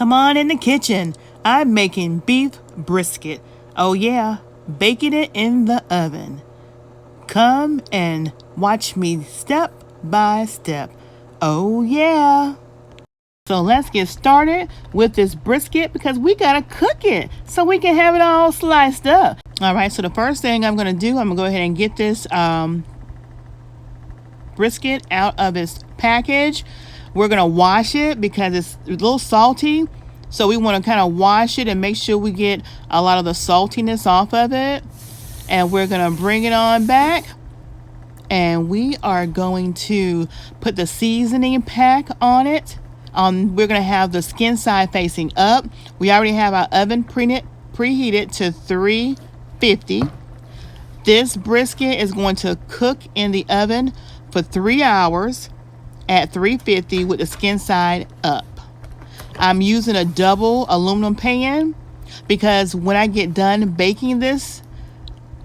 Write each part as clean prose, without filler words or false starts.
Come on in the kitchen. I'm making beef brisket. Oh yeah, baking it in the oven. Come and watch me step by step. Oh yeah. So let's get started with this brisket because we gotta cook it so we can have it all sliced up. All right, so the first thing I'm gonna do, I'm gonna go ahead and get this brisket out of its package. We're gonna wash it because it's a little salty, so we want to kind of wash it and make sure we get a lot of the saltiness off of it. And we're gonna bring it on back, and we are going to put the seasoning pack on it. We're gonna have the skin side facing up. We already have our oven preheated to 350. This brisket is going to cook in the oven for 3 hours at 350 with the skin side up. I'm using a double aluminum pan because when I get done baking this,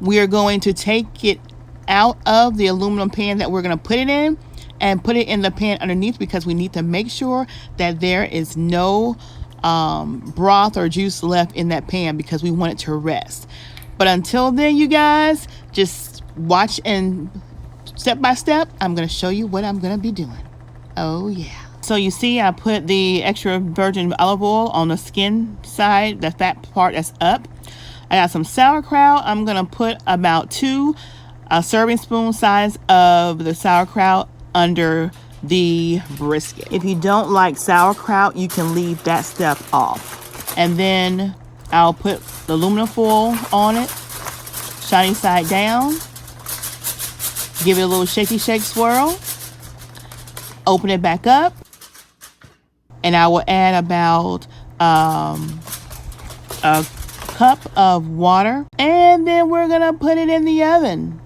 we are going to take it out of the aluminum pan that we're going to put it in and put it in the pan underneath, because we need to make sure that there is no broth or juice left in that pan because we want it to rest. But until then, you guys, just watch, and step by step, I'm going to show you what I'm going to be doing. Oh yeah. So you see, I put the extra virgin olive oil on the skin side, the fat part that's up. I got some sauerkraut. I'm going to put about 2 serving spoon size of the sauerkraut under the brisket. If you don't like sauerkraut, you can leave that step off. And then I'll put the aluminum foil on it, shiny side down. Give it a little shaky shake swirl. Open it back up. And I will add about a cup of water. And then we're going to put it in the oven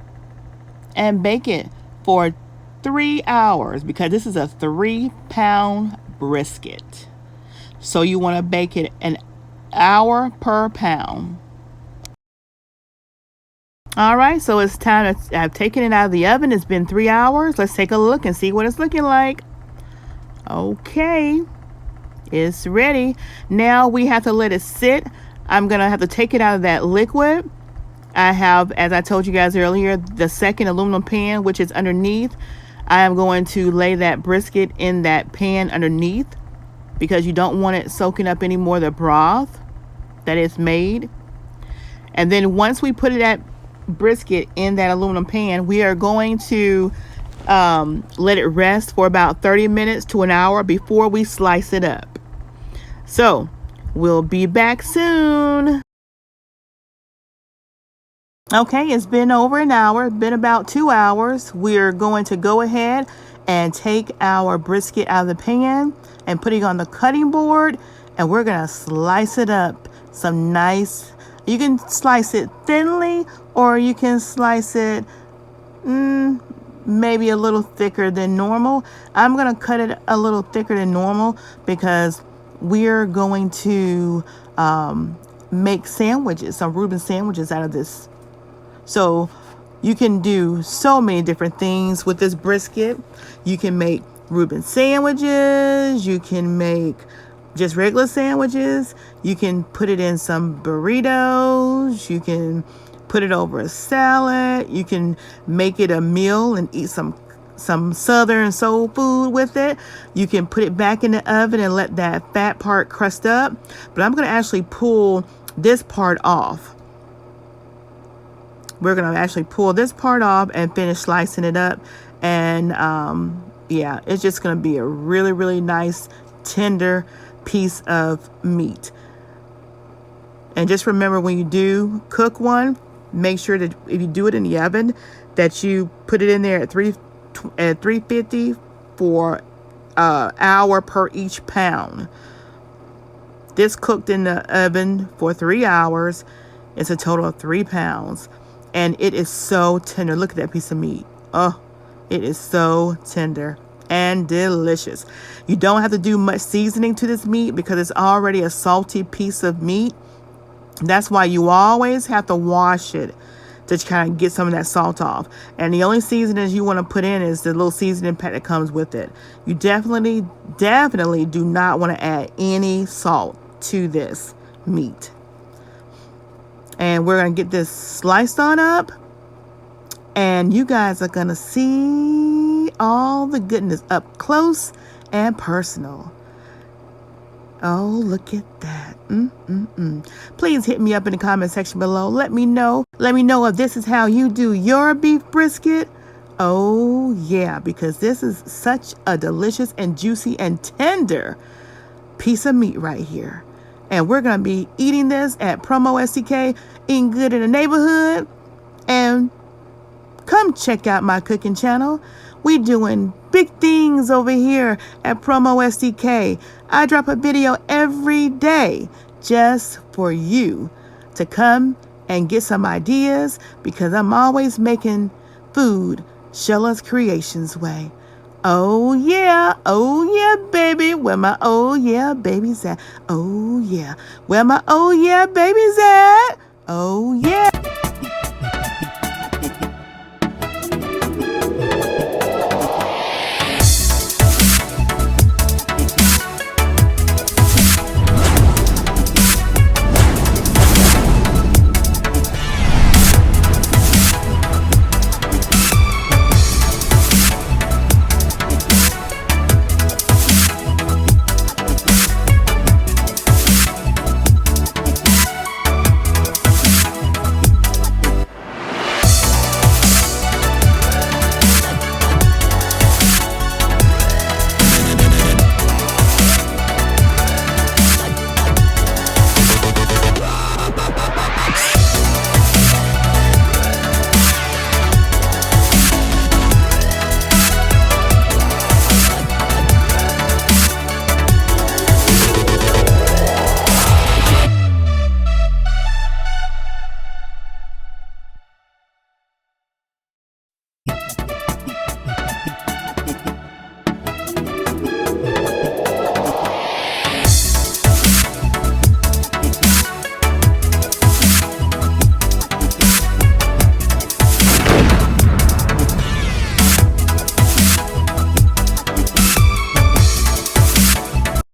and bake it for 3 hours, because this is a 3-pound brisket. So you want to bake it an hour per pound. All right, so it's time to, I've taken it out of the oven. It's been 3 hours. Let's take a look and see what it's looking like. Okay, it's ready. Now we have to let it sit. I'm going to have to take it out of that liquid. I have, as I told you guys earlier, the second aluminum pan, which is underneath. I am going to lay that brisket in that pan underneath because you don't want it soaking up any more of the broth that is made. And then once we put that brisket in that aluminum pan, we are going to let it rest for about 30 minutes to an hour before we slice it up. So we'll be back soon. Okay, it's been over an hour. It's been about 2 hours. We're going to go ahead and take our brisket out of the pan and put it on the cutting board, and we're gonna slice it up some nice. You can slice it thinly, or you can slice it maybe a little thicker than normal. I'm gonna cut it a little thicker than normal because we're going to make sandwiches, some Reuben sandwiches out of this. So you can do so many different things with this brisket. You can make Reuben sandwiches. You can make just regular sandwiches. You can put it in some burritos. You can put it over a salad. You can make it a meal and eat some southern soul food with it. You can put it back in the oven and let that fat part crust up. But I'm going to actually pull this part off. We're going to actually pull this part off and finish slicing it up. And yeah, it's just going to be a really, really nice, tender piece of meat. And just remember, when you do cook one, make sure that if you do it in the oven, that you put it in there at 350 for an hour per each pound. This cooked in the oven for 3 hours. It's a total of 3 pounds. And it is so tender. Look at that piece of meat. Oh, it is so tender and delicious. You don't have to do much seasoning to this meat because it's already a salty piece of meat. That's why you always have to wash it to kind of get some of that salt off. And the only seasonings you want to put in is the little seasoning pack that comes with it. You definitely do not want to add any salt to this meat. And we're going to get this sliced on up. And you guys are going to see all the goodness up close and personal. Oh, look at that. Please hit me up in the comment section below. Let me know if this is how you do your beef brisket. Oh, yeah, because this is such a delicious and juicy and tender piece of meat right here. And we're going to be eating this at PromoSTK, eating good in the neighborhood. And come check out my cooking channel. We doing big things over here at PromoSTK. I drop a video every day just for you to come and get some ideas, because I'm always making food Sheila's Creations way. Oh yeah, baby, where my oh yeah babies at? Oh yeah, where my oh yeah babies at? Oh yeah.